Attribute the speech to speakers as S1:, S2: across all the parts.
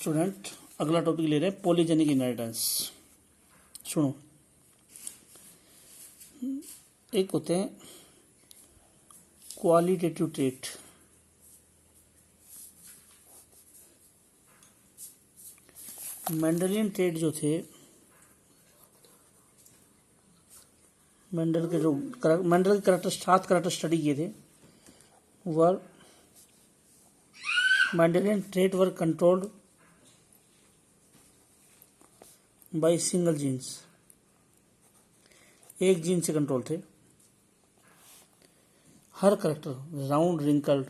S1: Student अगला topic ले रहे हैं पॉलीजेनिक इनहेरिटेंस। सुनो, एक होते हैं क्वालिटेटिव ट्रेट। मेंडलियन ट्रेट जो थे, मेंडल के करैक्टर 7 करैक्टर स्टडी किए थे, were Mendelian trait were controlled by single genes. एक जीन से कंट्रोल थे। हर character round, wrinkled,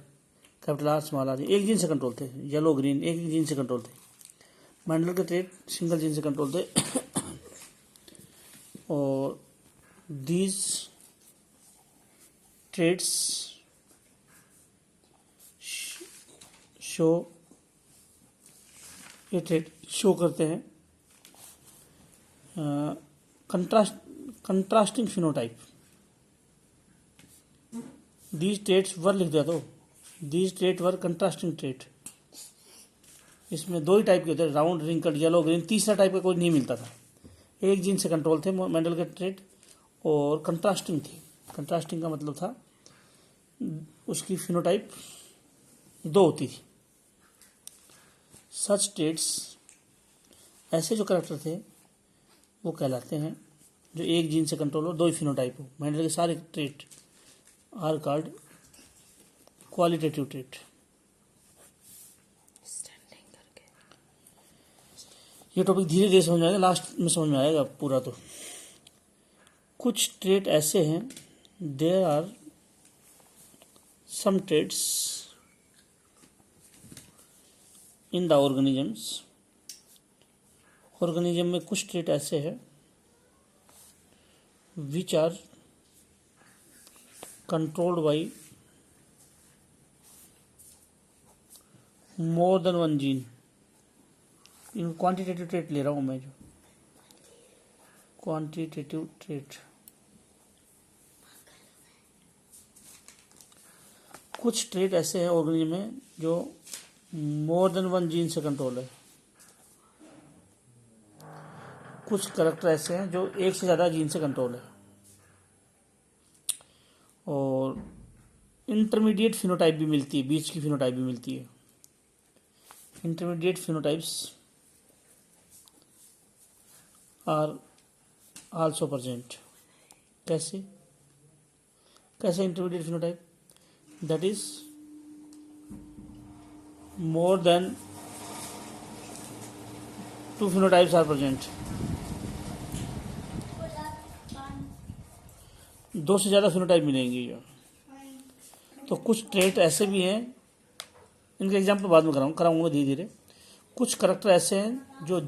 S1: capital R, small R, एक जीन से कंट्रोल थे। येलो, ग्रीन, एक जीन से कंट्रोल थे। मेंडल के ट्रेट सिंगल जीन से कंट्रोल थे। और दीज ट्रेट्स शो, ये ट्रेट शो करते हैं contrasting phenotype. These traits were लिख दिया तो, these trait were contrasting trait. इसमें दो ही टाइप के होते हैं, राउंड, रिंकल्ड, येलो, ग्रीन। तीसरा टाइप का कोई नहीं मिलता था। एक जीन से कंट्रोल थे मेंडल के ट्रेट और कंट्रास्टिंग थी। कंट्रास्टिंग का मतलब था उसकी फिनोटाइप दो होती थी। सच ट्रेट्स, ऐसे जो करैक्टर थे वो कहलाते हैं जो एक जीन से कंट्रोल हो, दो ही फिनोटाइप हो। मेंडल के सारे trait are called qualitative trait. ये टॉपिक धीरे धीरे समझ में आएगा, लास्ट में समझ में आएगा पूरा। तो कुछ ट्रेट ऐसे हैं, there are some traits in the organisms. Organism में कुछ ट्रेट ऐसे हैं which are controlled by more than one gene. इन क्वांटिटेटिव ट्रेट ले रहा हूं मैं, जो क्वांटिटेटिव ट्रेट। कुछ ट्रेट ऐसे हैं ऑर्गेनिज्म में जो मोर देन वन जीन से कंट्रोल है। कुछ करैक्टर ऐसे हैं जो एक से ज़्यादा जीन से कंट्रोल है। और इंटरमीडिएट फिनोटाइप भी मिलती है, बीच की फिनोटाइप भी मिलती है। Intermediate phenotypes are also present. कैसे कैसे intermediate phenotype? That is more than 2 phenotypes are present. 2 से ज़्यादा फिनोटाइप मिलेंगे। जो तो कुछ ट्रेट ऐसे भी हैं, इनके एग्जाम्पल बाद में कराऊंगा धीरे धीरे। कुछ करैक्टर ऐसे हैं जो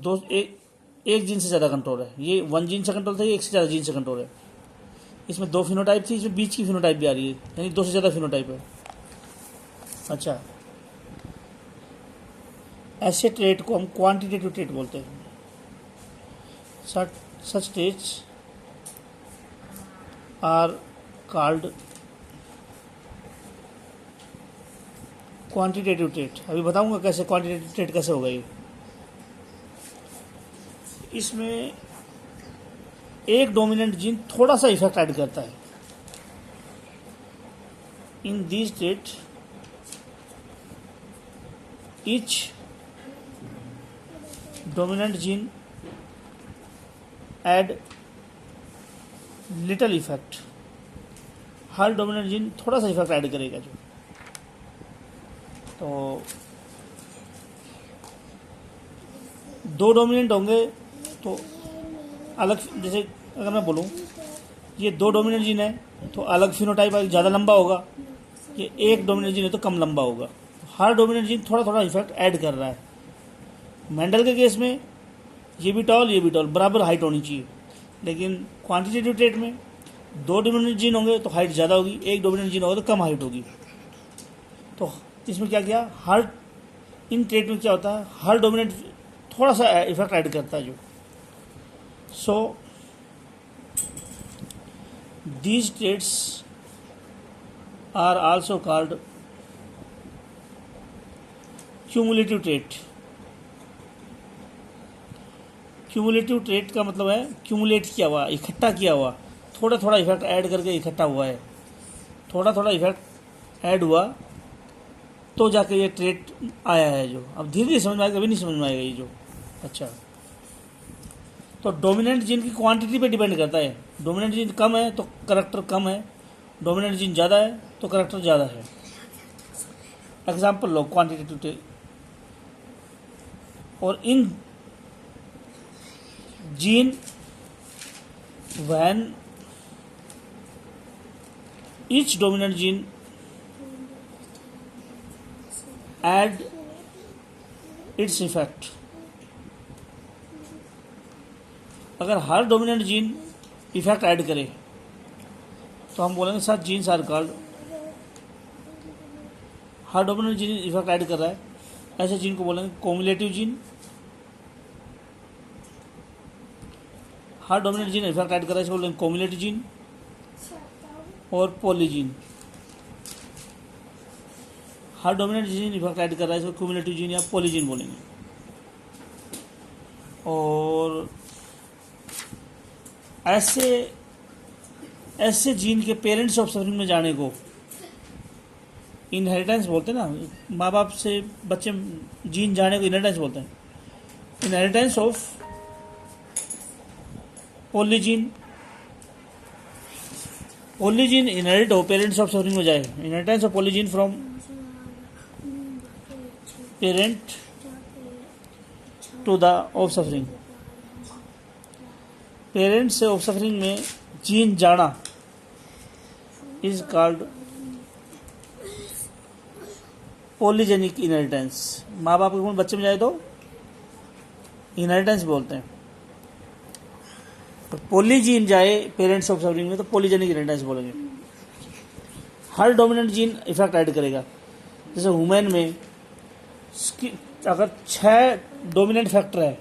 S1: एक जीन से ज़्यादा कंट्रोल है। ये 1 जीन से कंट्रोल था, ये एक से ज़्यादा जीन से कंट्रोल है। इसमें 2 फिनोटाइप थी, इसमें बीच की फिनोटाइप भी आ रही है, यानी 2 से ज़्यादा फिनोटाइप है। अच्छा, ऐसे ट्रेट को हम क्वांटिटेटिव ट्रेट बोलते हैं। Such traits are called quantitative trait. अभी बताऊंगा कैसे क्वांटिटेटिव ट्रेट कैसे होगा ये। इसमें एक डोमिनेंट जीन थोड़ा सा इफेक्ट ऐड करता है। In this trait each dominant gene add little effect. Her dominant gene थोड़ा सा इफेक्ट ऐड करेगा। जो तो 2 डोमिनेंट होंगे तो अलग, जैसे अगर मैं बोलूँ ये 2 डोमिनेंट जीन है तो अलग फिनोटाइप ज़्यादा लंबा होगा, ये एक डोमिनेंट जीन है तो कम लंबा होगा। हर डोमिनेंट जीन थोड़ा थोड़ा इफेक्ट ऐड कर रहा है। मेंडल के केस में ये भी टॉल, ये भी टॉल, बराबर हाइट होनी चाहिए। लेकिन क्वांटिटेटिव ट्रेट में 2 डोमिनेंट जीन होंगे तो हाइट ज़्यादा होगी, एक डोमिनेंट जीन होगा तो कम हाइट होगी। तो इसमें क्या किया, हर इन ट्रेट में क्या होता है, हर डोमिनेंट थोड़ा सा इफेक्ट ऐड करता है। जो so these traits are also called cumulative trait. Cumulative trait का मतलब है क्यूमुलेट किया हुआ, इकट्ठा किया हुआ, थोड़ा थोड़ा इफेक्ट ऐड करके इकट्ठा हुआ है, थोड़ा थोड़ा इफेक्ट ऐड हुआ तो जाके ये ट्रेट आया है जो। अब धीरे धीरे समझ में आएगा, कभी नहीं समझ में आएगा ये जो। अच्छा, तो डोमिनेंट जीन की क्वांटिटी पे डिपेंड करता है। डोमिनेंट जीन कम है तो करैक्टर कम है, डोमिनेंट जीन ज़्यादा है तो करैक्टर ज़्यादा है। एग्जाम्पल लो क्वांटिटेटिव। और इन gene when each dominant gene add its effect, अगर हर डोमिनेंट जीन इफेक्ट ऐड करे तो हम बोलेंगे सच जीन्स आर कॉल्ड, हर डोमिनेंट जीन इफेक्ट ऐड कर रहा है ऐसे जीन को बोलेंगे कोमुलेटिव जीन। हर डोमिनेंट जीन इफेक्ट ऐड कर रहा है इसको बोलेंगे कोमुलेटिव जीन और पॉलीजीन। हर डोमिनेंट जीन इफेक्ट ऐड कर रहा है इसको क्यूमुलेटिव जीन या पॉलीजीन बोलेंगे। और ऐसे जीन के पेरेंट्स ऑफ सफरिंग में जाने को इनहेरिटेंस बोलते हैं ना, माँ बाप से बच्चे जीन जाने को इनहेरिटेंस बोलते हैं। Inheritance of polygene, polygene inherit हो पेरेंट्स ऑफ सफरिंग में जाए। Inheritance of polygene from parent to the offspring, parents से ऑफ सफरिंग में जीन जाना इज कॉल्ड पॉलीजेनिक इनहेरिटेंस। माँ बाप के गुण बच्चे में जाए तो इनहेरिटेंस बोलते हैं। तो पॉलीजीन जाए पेरेंट्स ऑफ सफरिंग में तो पॉलीजेनिक इनहेरिटेंस बोलेंगे। हर डोमिनेंट जीन इफेक्ट ऐड करेगा। जैसे वुमेन में अगर 6 डोमिनेंट फैक्टर है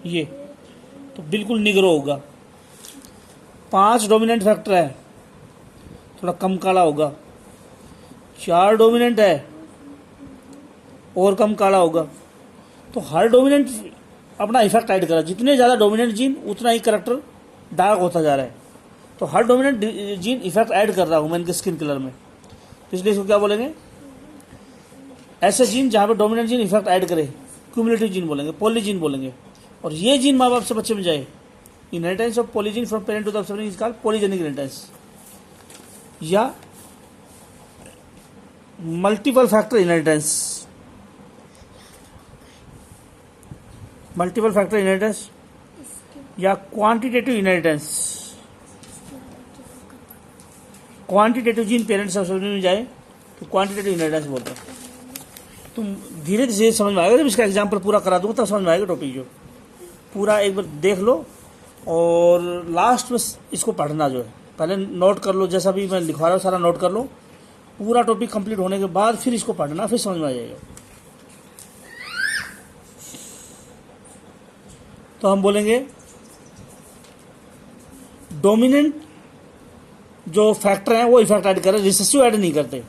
S1: ये तो बिल्कुल निग्रो होगा। 5 डोमिनेंट फैक्टर है थोड़ा कम काला होगा। 4 डोमिनेंट है और कम काला होगा। तो हर डोमिनेंट अपना इफेक्ट ऐड करा, जितने ज़्यादा डोमिनेंट जीन उतना ही करैक्टर डार्क होता जा रहा है। तो हर डोमिनेंट जीन इफेक्ट ऐड कर रहा है वुमेन के स्किन कलर में, तो इसलिए इसको क्या बोलेंगे, ऐसे जीन जहाँ पे डोमिनेंट जीन इफेक्ट ऐड करे क्यूमुलेटिव जीन बोलेंगे, पॉलीजीन बोलेंगे। और ये जीन माँ बाप से बच्चे में जाए, inheritance of polygene from parent to the offspring is called polygenic inheritance. या multiple factor inheritance, multiple factor inheritance या quantitative inheritance. Quantitative gene parents offspring में जाए तो क्वांटिटेटिव इनहेरिटेंस बोलते हैं। तुम धीरे धीरे समझ में आएगा, जब इसका एग्जाम्पल पूरा करा दूंगा तब समझ में आएगा टॉपिक जो। पूरा एक बार देख लो और लास्ट में इसको पढ़ना जो है, पहले नोट कर लो, जैसा भी मैं लिखवा रहा हूँ सारा नोट कर लो। पूरा टॉपिक कंप्लीट होने के बाद फिर इसको पढ़ना, फिर समझ में आ जाएगा। तो हम बोलेंगे डोमिनेंट जो फैक्टर हैं वो इफेक्ट ऐड कर रहे, रिसेसिव ऐड नहीं करते।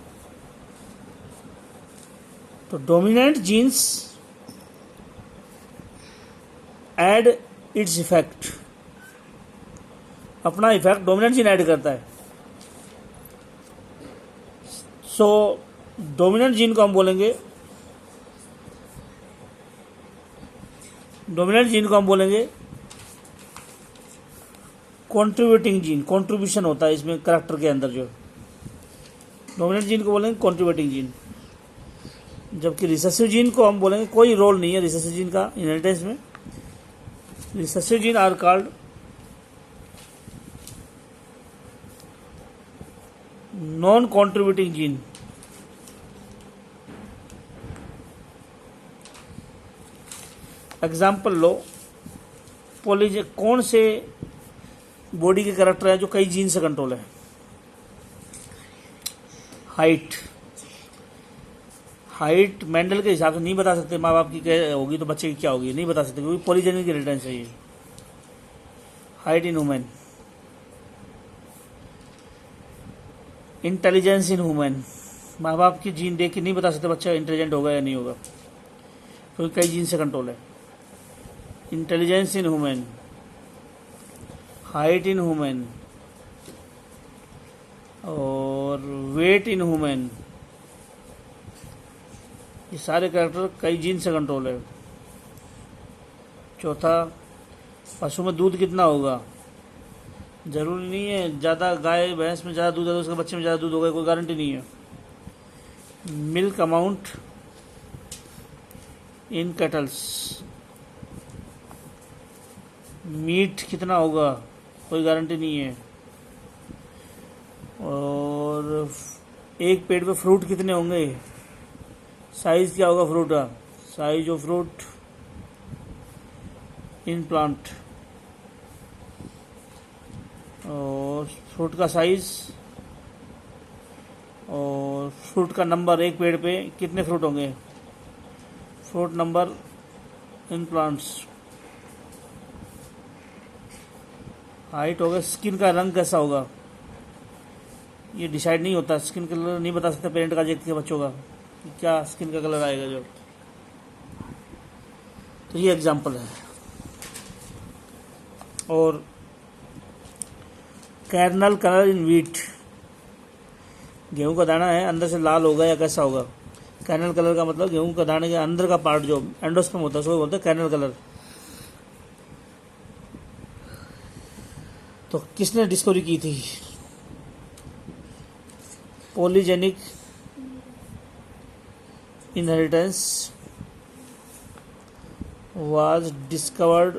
S1: तो dominant genes add its effect, अपना इफेक्ट डोमिनेंट जीन ऐड करता है। सो डोमिनेंट जीन को हम बोलेंगे, डोमिनेंट जीन को हम बोलेंगे कंट्रीब्यूटिंग जीन। कंट्रीब्यूशन होता है इसमें करैक्टर के अंदर जो। डोमिनेंट जीन को बोलेंगे कंट्रीब्यूटिंग जीन, जबकि रिसेसिव जीन को हम बोलेंगे कोई रोल नहीं है रिसेसिव जीन का इनहेरिटेंस में। Recessive gene are called non contributing gene. Example लो, कौन से बॉडी के करैक्टर है जो कई जीन से कंट्रोल है। हाइट, हाइट मेंडल के हिसाब से नहीं बता सकते माँ बाप की क्या होगी तो बच्चे की क्या होगी, नहीं बता सकते क्योंकि पॉलीजेनिक इनहेरिटेंस है ये। Height in women, intelligence in women, माँ बाप की जीन देख के नहीं बता सकते बच्चा इंटेलिजेंट होगा या नहीं होगा क्योंकि कई जीन से कंट्रोल है। Intelligence in human, height in human और वेट इन ह्यूमन, ये सारे कैरेक्टर कई जीन से कंट्रोल है। चौथा, पशु में दूध कितना होगा? जरूरी नहीं है ज़्यादा गाय भैंस में ज़्यादा दूध है तो उसके बच्चे में ज़्यादा दूध होगा, कोई गारंटी नहीं है। Milk amount in cattles, meat कितना होगा, कोई गारंटी नहीं है। और एक पेड़ पे फ्रूट कितने होंगे, साइज क्या होगा फ्रूट का, size of fruit in plant, और फ्रूट का साइज और फ्रूट का नंबर, एक पेड़ पे कितने फ्रूट होंगे, fruit number in plants. Height होगा, स्किन का रंग कैसा होगा, ये डिसाइड नहीं होता, स्किन कलर नहीं बता सकते पेरेंट का देख के बच्चों का कि क्या स्किन का कलर आएगा जो। तो ये एग्जांपल है। और कैरनल कलर इन वीट, गेहूं का दाना है अंदर से लाल होगा या कैसा होगा। कैरनल कलर का मतलब गेहूं का दाने के अंदर का पार्ट जो एंडोस्पर्म होता है उसको बोलते हैं कैरनल कलर। तो किसने डिस्कवरी की थी? Polygenic inheritance was discovered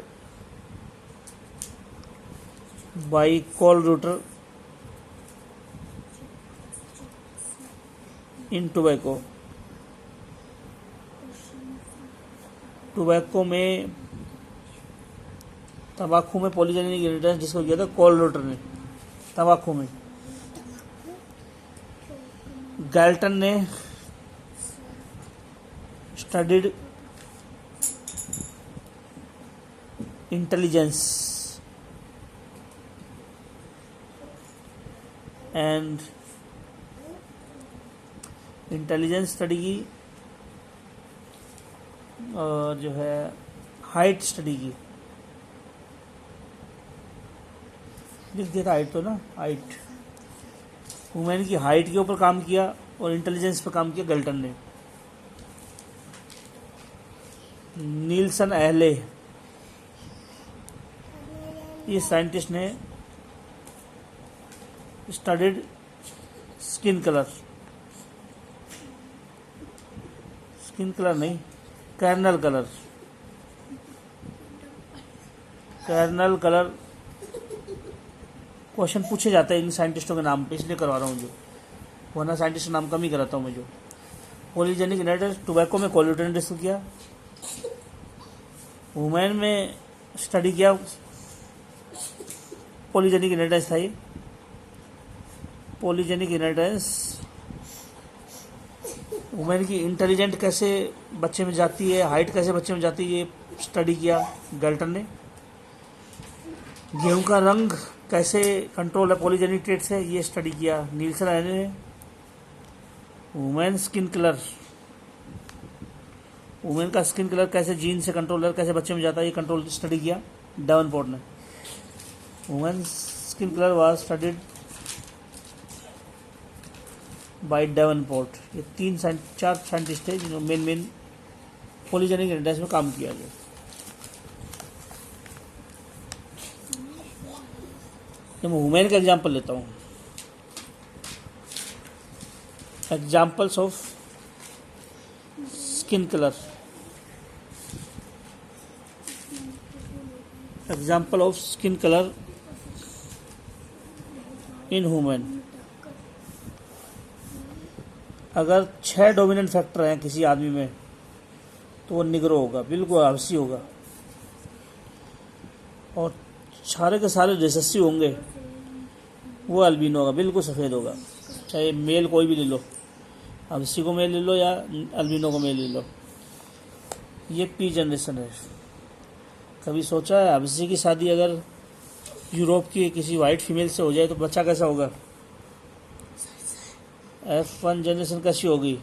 S1: by Carl Reuter in tobacco। Tobacco में, तंबाकू में पॉलीजेनिक इनहेरिटेंस जिसको किया था कार्ल रूटर ने, तंबाकू में। गैल्टन ने studied intelligence and intelligence study की, और जो है हाइट स्टडी की, लिख दिया था हाइट तो ना, हाइट वुमेन की हाइट के ऊपर काम किया और इंटेलिजेंस पर काम किया गैल्टन ने। नील्सन एहले, इस साइंटिस्ट ने studied skin colour, skin colour नहीं, kernel colour, kernel colour question पूछे जाते हैं इन साइंटिस्टों के नाम पे, इसलिए करवा रहा हूँ जो, वरना साइंटिस्ट का नाम कम ही कराता हूँ मैं जो। पॉलीजेनिक इनहेरिटेंस टोबैको में कार्ल रूटर ने डिस्कस किया, वुमेन में स्टडी किया पॉलीजेनिक इनहेरिटेंस था ये। पॉलीजेनिक इनहेरिटेंस वुमेन की इंटेलिजेंट कैसे बच्चे में जाती है, हाइट कैसे बच्चे में जाती है, ये स्टडी किया गैल्टन ने। गेहूं का रंग कैसे कंट्रोल है पॉलीजेनिक ट्रेट से, ये स्टडी किया नील्सन एहले ने। वुमेन स्किन कलर, वुमेन का स्किन कलर कैसे जीन से कंट्रोल है, कैसे बच्चे में जाता है, ये कंट्रोल स्टडी किया डेवनपोर्ट ने। Women skin colour was studied by Davenport. ये चार साइंटिस्ट थे जिन्होंने मेन पॉलीजेनिक इनहेरिटेंस में काम किया है। मैं वुमेन का एग्जाम्पल लेता हूँ। Examples of skin colour, example of skin colour in human. अगर 6 डोमिनेंट फैक्टर हैं किसी आदमी में तो वो निग्रो होगा, बिल्कुल आपसी होगा, और सारे के सारे रिसेसिव होंगे, वो अल्बिनो होगा, बिल्कुल सफ़ेद होगा। चाहे मेल कोई भी ले लो, आपसी को मेल ले लो या अल्बिनो को मेल ले लो। ये पी जनरेशन है। कभी सोचा है आपसी की शादी अगर यूरोप की किसी वाइट फीमेल से हो जाए तो बच्चा कैसा होगा? F1 जनरेशन कैसी होगी?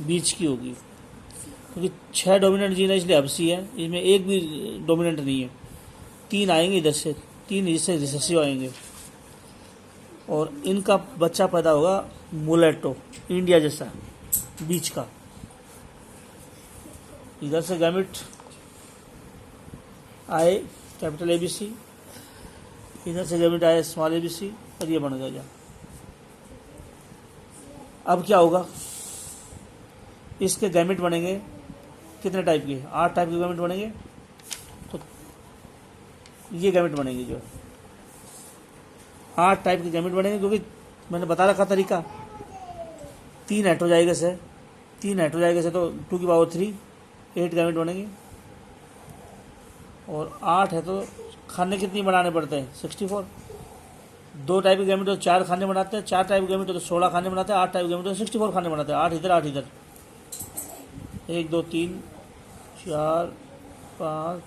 S1: बीच की होगी, क्योंकि 6 डोमिनेंट जीन है इसलिए हब्सी है, इसमें एक भी डोमिनेंट नहीं है। 3 आएंगे इधर से, 3 इससे रिसेसिव आएंगे और इनका बच्चा पैदा होगा मुलेटो, इंडिया जैसा बीच का। इधर से गैमेट आए कैपिटल ABC, इधर से गैमेट आए स्मॉल ABC और ये बन गया। अब क्या होगा, इसके गैमेट बनेंगे कितने टाइप के, 8 टाइप के गैमेट बनेंगे। तो ये गैमेट बनेंगे जो 8 टाइप के गैमेट बनेंगे, क्योंकि मैंने बता रखा तरीका। 3 हेटेरोजाइगस है, 3 हेटेरोजाइगस है तो 2 की पावर 3 8 गैमेट बनेंगे। और 8 है तो खाने कितनी बनाने पड़ते हैं, 64। 2 टाइप के गैमेट तो 4 खाने बनाते हैं, 4 टाइप के गैमेट तो 16 खाने बनाते हैं, 8 टाइप के गैमेट तो 64 खाने बनाते हैं। 8 इधर 8 इधर, 1 2 3 4 5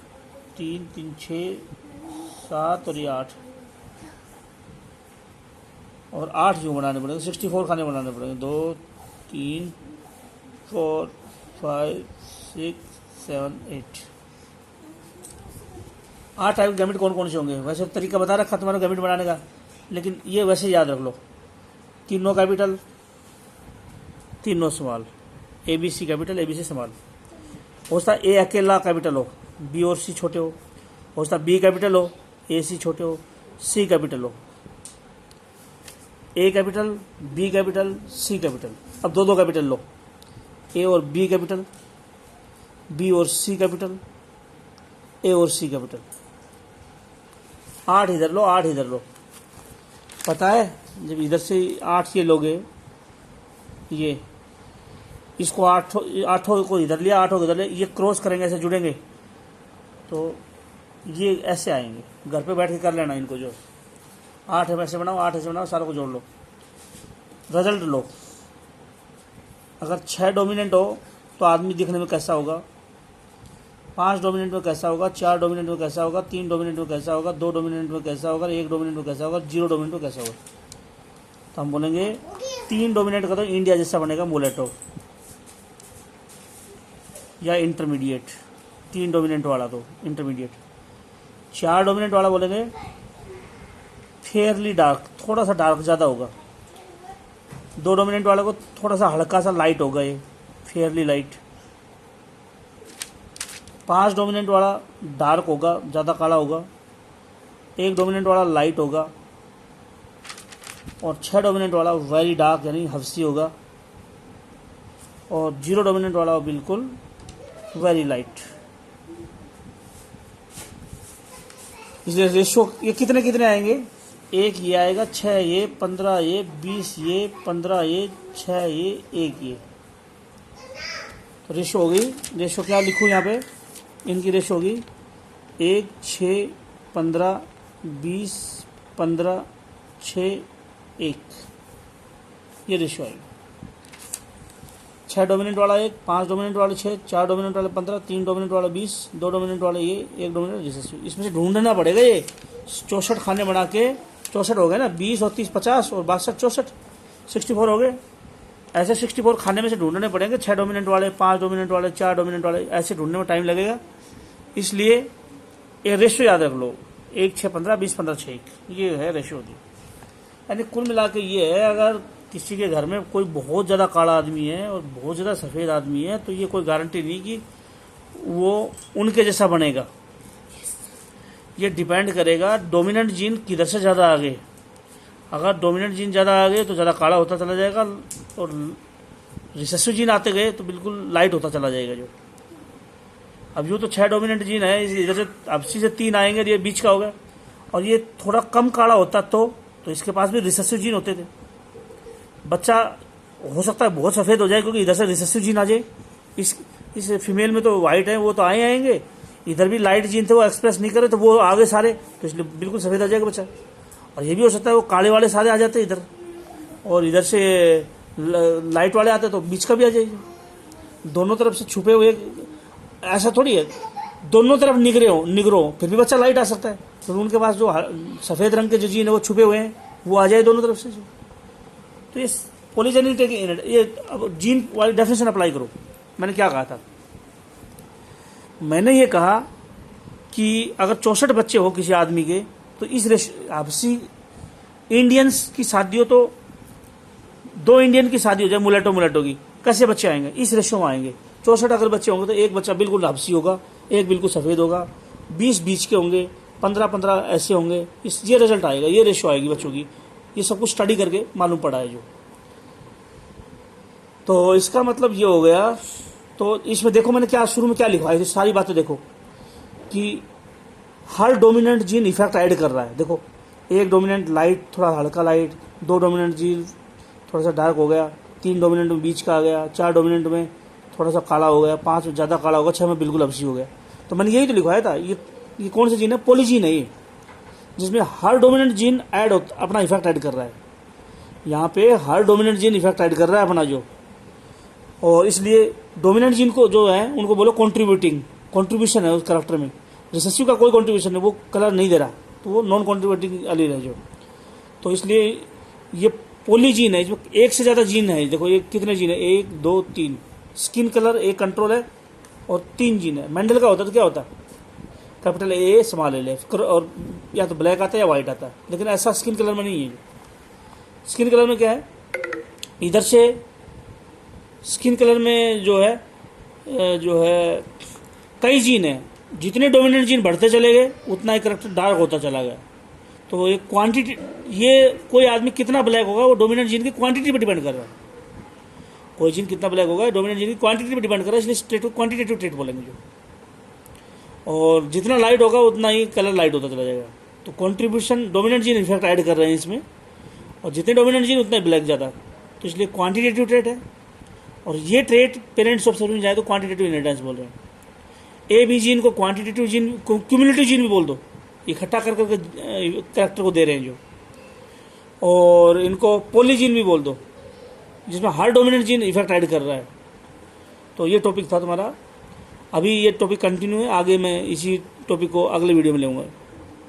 S1: 3 3 6 7 और ये 8 और 8 क्यों बनाने पड़ेंगे, 64 खाने बनाने पड़ेंगे। 2 3 4 5 6 7 8 8 टाइप के गैमेट कौन कौन से होंगे। वैसे तरीका बता रखा तुम्हारा गैमेट बनाने का, लेकिन ये वैसे याद रख लो। 3 capital 3 small, ABC capital ABC small. हो सकता है A अकेला कैपिटल हो, B और C छोटे हो सकता है B कैपिटल हो, AC छोटे हो, C कैपिटल हो। A capital, B capital, C capital. अब 2 कैपिटल लो, A और B कैपिटल, B और C कैपिटल, A और C कैपिटल। 8 इधर लो, 8 इधर लो। पता है जब इधर से 8 ये लोगे, ये इसको 8 को इधर लिया, 8 को इधर लिया, ये क्रॉस करेंगे, ऐसे जुड़ेंगे तो ये ऐसे आएंगे। घर पे बैठ के कर लेना इनको, जो 8 ऐसे बनाओ, 8 ऐसे बनाओ, सारों को जोड़ लो, रिजल्ट लो। अगर 6 डोमिनेंट हो तो आदमी दिखने में कैसा होगा, 5 डोमिनेंट में कैसा होगा, 4 डोमिनेंट में कैसा होगा, 3 डोमिनेंट में कैसा होगा, 2 डोमिनेंट में कैसा होगा, 1 डोमिनेंट में कैसा होगा, 0 डोमिनेंट में कैसा होगा। तो हम बोलेंगे 3 डोमिनेंट का तो इंडिया जैसा बनेगा मुलेटो या इंटरमीडिएट। 3 डोमिनेंट वाला तो इंटरमीडिएट। 4 डोमिनेंट वाला बोलेंगे फेयरली डार्क, थोड़ा सा डार्क ज़्यादा होगा। 2 डोमिनेंट वाले को थोड़ा सा हल्का सा लाइट होगा, ये फेयरली लाइट। 5 डोमिनेंट वाला डार्क होगा, ज़्यादा काला होगा। 1 डोमिनेंट वाला लाइट होगा और 6 डोमिनेंट वाला वेरी डार्क यानी हफ्सी होगा और 0 डोमिनेंट वाला बिल्कुल वेरी लाइट। इसलिए रेशो ये कितने कितने आएंगे, 1 ये आएगा, 6 ये, 15 ये, 20 ये, 15 ये, 6 ये, 1 ये। तो रेशो हो गई। रेशो क्या लिखूँ यहाँ पे, इनकी रेशो होगी 1 6 15 20 15 6 1, ये रेशो आएगी। 6 डोमिनेंट वाला 1, 5 डोमिनेंट वाले 6, 4 डोमिनेंट वाले 15, 3 डोमिनेंट वाला 20, 2 डोमिनेंट वाले ये, 1 डोमिनेंट रिसेसिव। इसमें से ढूंढना पड़ेगा। ये 64 खाने बना के 64 हो गए ना, 20 और 30 50 और 62 64 64 हो गए। ऐसे 64 खाने में से ढूंढने पड़ेंगे। 6 डोमिनेंट वाले, 5 डोमिनेंट वाले, 4 डोमिनेंट वाले, ऐसे ढूंढने में टाइम लगेगा। इसलिए ये रेशो याद रख लो, 1 6 15 20 15 6 1, ये है रेशो होती। यानी कुल मिला के ये है, अगर किसी के घर में कोई बहुत ज़्यादा काला आदमी है और बहुत ज़्यादा सफ़ेद आदमी है तो ये कोई गारंटी नहीं कि वो उनके जैसा बनेगा। ये डिपेंड करेगा डोमिनेंट जीन किधर से ज़्यादा आगे। अगर डोमिनेंट जीन ज़्यादा आ गए तो ज़्यादा काला होता चला जाएगा और रिसेसिव जीन आते गए तो बिल्कुल लाइट होता चला जाएगा। जो अब यूँ तो 6 डोमिनेंट जीन है, इधर से अब से 3 आएंगे, ये बीच का होगा। और ये थोड़ा कम काला होता तो इसके पास भी रिसेसिव जीन होते थे। बच्चा हो सकता है बहुत सफ़ेद हो जाए क्योंकि इधर से रिसेसिव जीन आ जाए। इस फीमेल में तो वाइट है, वो तो आएंगे। इधर भी लाइट जीन थे, वो एक्सप्रेस नहीं करे तो वो आगे सारे, तो इसलिए बिल्कुल सफ़ेद आ जाएगा बच्चा। और ये भी हो सकता है वो काले वाले सारे आ जाते इधर और इधर से लाइट वाले आते तो बीच का भी आ जाएगा। दोनों तरफ से छुपे हुए, ऐसा थोड़ी है दोनों तरफ निगरो फिर भी बच्चा लाइट आ सकता है। तो उनके पास जो सफ़ेद रंग के जो जीन है वो छुपे हुए हैं, वो आ जाए दोनों तरफ से। तो ये पॉलीजेनिक, ये अब जीन वाली डेफिनेशन अप्लाई करो। मैंने क्या कहा था, मैंने ये कहा कि अगर 64 बच्चे हो किसी आदमी के, तो इस आपसी इंडियंस की शादी हो तो 2 इंडियन की शादी हो जाए मुलेटो की, कैसे बच्चे आएंगे? इस रेशो में आएंगे। 64 अगर बच्चे होंगे तो एक बच्चा बिल्कुल आपसी होगा, एक बिल्कुल सफ़ेद होगा, 20 बीच के होंगे, 15 ऐसे होंगे। ये रिजल्ट आएगा, ये रेशो आएगी बच्चों की। ये सब कुछ स्टडी करके मालूम पड़ा है जो। तो इसका मतलब ये हो गया। तो इसमें देखो मैंने क्या शुरू में क्या लिखा है, सारी बातें देखो कि हर डोमिनेंट जीन इफेक्ट ऐड कर रहा है। देखो, एक डोमिनेंट लाइट, थोड़ा हल्का लाइट, 2 डोमिनेंट जीन थोड़ा सा डार्क हो गया, 3 डोमिनेंट में बीच का आ गया, 4 डोमिनेंट में थोड़ा सा काला हो गया, 5 में ज़्यादा काला होगा, 6 में बिल्कुल अपसी हो गया। तो मैंने यही तो लिखवाया था। ये कौन सा जीन है? पॉलीजीन है ये, जिसमें हर डोमिनेंट जीन अपना इफेक्ट ऐड कर रहा है। यहाँ पे हर डोमिनेंट जीन इफेक्ट ऐड कर रहा है अपना जो। और इसलिए डोमिनेंट जीन को जो है उनको बोलो कंट्रीब्यूशन है उस करेक्टर में। रिसेसिव का कोई कंट्रीब्यूशन नहीं, वो कलर नहीं दे रहा, तो वो नॉन कंट्रीब्यूटिंग एलील है जो। तो इसलिए ये पॉलीजीन है, इसमें एक से ज़्यादा जीन है। देखो ये कितने जीन है, 1 2 3। स्किन कलर एक कंट्रोल है और 3 जीन है। मेंडल का होता तो क्या होता? कैपिटल ए स्मॉल ए, और या तो ब्लैक आता है या वाइट आता है। लेकिन ऐसा स्किन कलर में नहीं है। स्किन कलर में क्या है, इधर से स्किन कलर में जो है कई जीन है। जितने डोमिनेंट जीन बढ़ते चले गए उतना ही करेक्टर डार्क होता चला गया। तो ये क्वांटिटी, ये कोई आदमी कितना ब्लैक होगा वो डोमिनेंट जीन की क्वांटिटी पर डिपेंड कर रहा है। कोई जीन कितना ब्लैक होगा डोमिनेंट जीन की क्वांटिटी पर डिपेंड कर रहा है, इसलिए स्ट्रेट क्वांटिटेटिव ट्रेट बोलेंगे जो। और जितना लाइट होगा उतना ही कलर लाइट होता चला जाएगा। तो contribution dominant gene in fact add कर रहे हैं इसमें, और जितने डोमिनेंट जीन उतना ब्लैक ज़्यादा। तो इसलिए क्वांटिटेटिव ट्रेट है। और ये ट्रेट पेरेंट्स ऑब्जर्व में जाए तो क्वांटिटेटिव इनहेरिटेंस बोल रहे हैं। ए बी जीन को क्वांटिटेटिव जीन, क्यूमुलेटिव जीन भी बोल दो, इकट्ठा कर करके कैरेक्टर को दे रहे हैं जो। और इनको पॉलीजीन भी बोल दो, जिसमें हर डोमिनेंट जीन इफेक्ट ऐड कर रहा है। तो ये टॉपिक था तुम्हारा। अभी ये टॉपिक कंटिन्यू है, आगे मैं इसी टॉपिक को अगले वीडियो में लूँगा।